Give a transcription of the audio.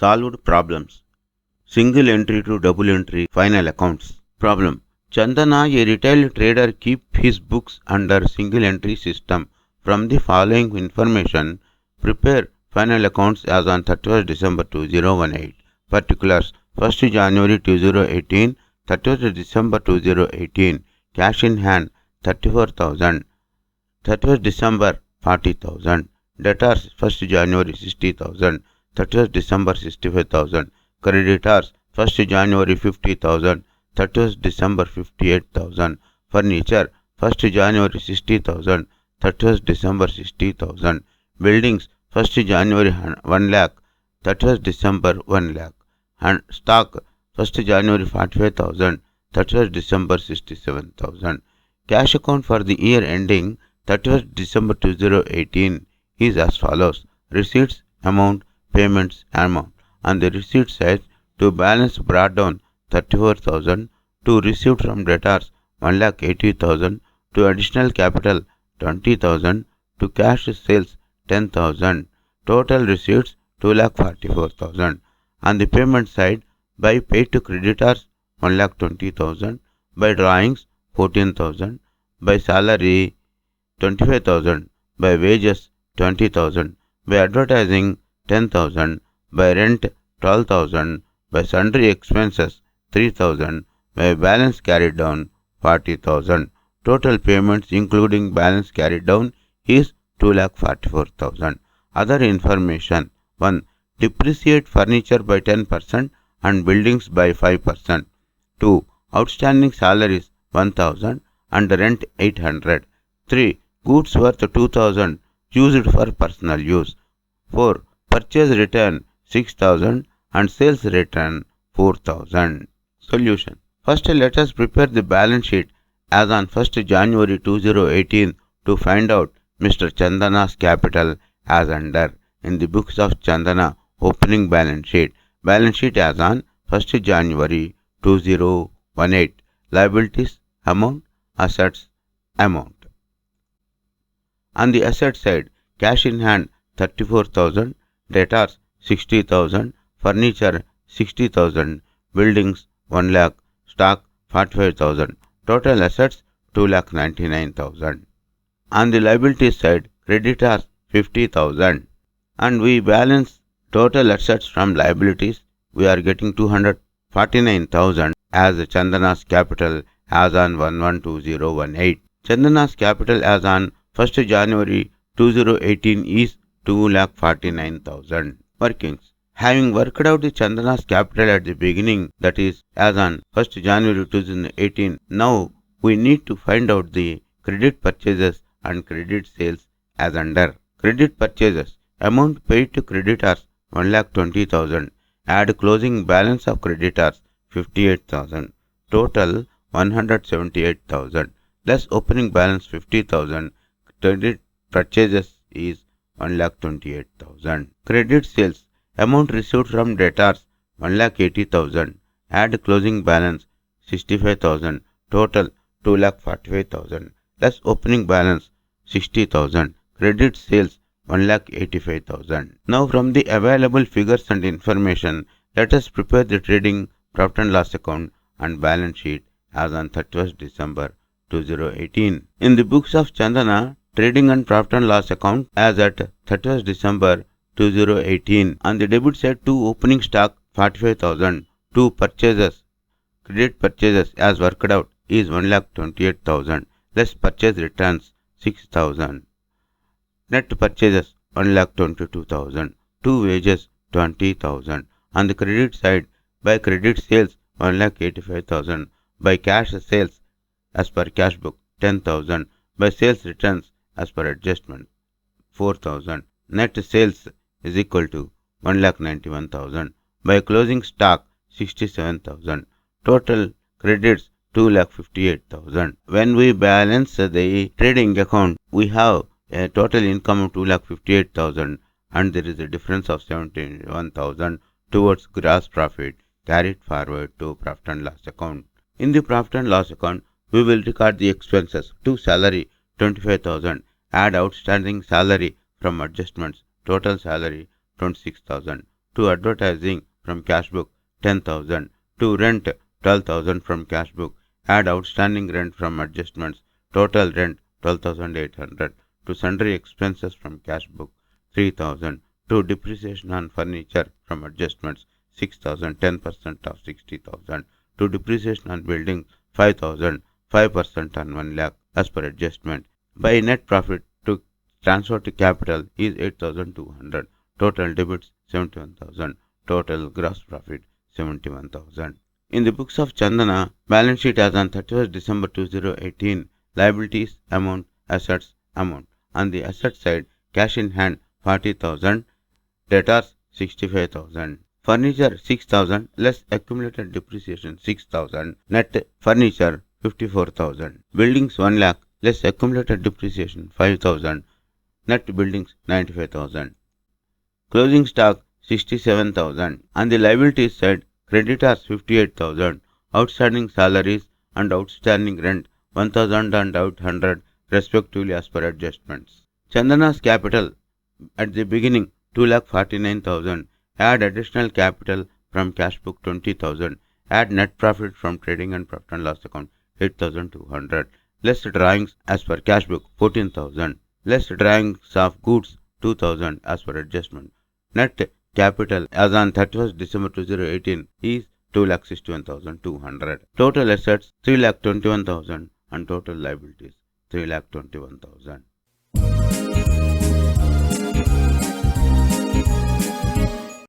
Solved problems. Single entry to double entry final accounts. Problem. Chandana, a retail trader, keep his books under single entry system. From the following information, prepare final accounts as on 31st December 2018. Particulars. 1st January 2018, 31st December 2018. Cash in hand 34,000. 31st December 40,000. Debtors 1st January 60,000. 31st December 65,000. Creditors 1st January 50,000. 31st December 58,000. Furniture 1st January 60,000. 31st December 60,000. Buildings 1st January 1 lakh. 31st December 1 lakh. And stock 1st January 45,000. 31st December 67,000. Cash account for the year ending 31st December 2018 is as follows. Receipts amount, payments amount. On the receipt side, to balance brought down 34,000, to received from debtors 1,80,000, to additional capital 20,000, to cash sales 10,000, total receipts 2,44,000. On the payment side, by paid to creditors 1,20,000, by drawings 14,000, by salary 25,000, by wages 20,000, by advertising 10,000, by rent 12,000, by sundry expenses 3,000, by balance carried down 40,000. Total payments including balance carried down is 2,44,000. Other information. 1. Depreciate furniture by 10% and buildings by 5%. 2. Outstanding salaries 1,000 and rent 800. 3. Goods worth 2,000 used for personal use. 4. Purchase return 6,000 and sales return 4,000. Solution. First, let us prepare the balance sheet as on 1st January 2018 to find out Mr. Chandana's capital as under. In the books of Chandana, opening balance sheet. Balance sheet as on 1st January 2018. Liabilities amount, assets amount. On the asset side, cash in hand 34,000, debtors 60,000, furniture 60,000, buildings 1 lakh, stock 45,000, total assets 2,99,000. On the liabilities side, creditors 50,000, and we balance total assets from liabilities. We are getting 249,000 as Chandana's capital as on 112018. Chandana's capital as on 1st January 2018 is 2,49,000. Workings. Having worked out the Chandana's capital at the beginning, that is as on 1st January 2018, now we need to find out the credit purchases and credit sales as under. Credit purchases. Amount paid to creditors 1,20,000. Add closing balance of creditors 58,000. Total 178,000. Less opening balance 50,000. Credit purchases is 1,28,000. Credit sales. Amount received from debtors 1,80,000. Add closing balance 65,000. Total 2,45,000. Less opening balance 60,000. Credit sales 1,85,000. Now from the available figures and information, let us prepare the trading profit and loss account and balance sheet as on 31st December 2018. In the books of Chandana, trading and profit and loss account as at 31st December 2018. On the debit side, 2 opening stock 45,000, 2 purchases, credit purchases as worked out is 1,28,000, less purchase returns 6,000. Net purchases 1,22,000, 2 wages 20,000. On the credit side, by credit sales 1,85,000, by cash sales as per cash book 10,000, by sales returns as per adjustment 4,000. Net sales is equal to 1,91,000. By closing stock 67,000. Total credits 2,58,000. When we balance the trading account, we have a total income of 2,58,000 and there is a difference of 71,000 towards gross profit carried forward to profit and loss account. In the profit and loss account, we will record the expenses to salary 25,000, add outstanding salary from adjustments, total salary 26,000, to to advertising from cash book 10,000, to rent 12,000 from cash book, add outstanding rent from adjustments, total rent 12,800, to sundry expenses from cash book 3,000, to depreciation on furniture from adjustments 6,000, 10% of 60,000, to depreciation on buildings 5,000, 5% on 1 lakh as per adjustment. By net profit to transfer to capital is 8,200, total debits 71,000, total gross profit 71,000. In the books of Chandana, balance sheet as on 31st December 2018, liabilities amount, assets amount. On the asset side, cash in hand 40,000, debtors 65,000. Furniture 6,000 less accumulated depreciation 6,000, net furniture 54,000. Buildings 1 lakh less accumulated depreciation 5,000, net buildings 95,000. Closing stock 67,000. On the liabilities side, creditors 58,000, outstanding salaries and outstanding rent 1,000 and 800 respectively as per adjustments. Chandana's capital at the beginning 2,49,000. Add additional capital from cash book 20,000. Add net profit from trading and profit and loss account 8,200. Less drawings as per cash book 14,000. Less drawings of goods 2,000 as per adjustment. Net capital as on 31st December 2018 is 2,61,200. Total assets 3,21,000 and total liabilities 3,21,000.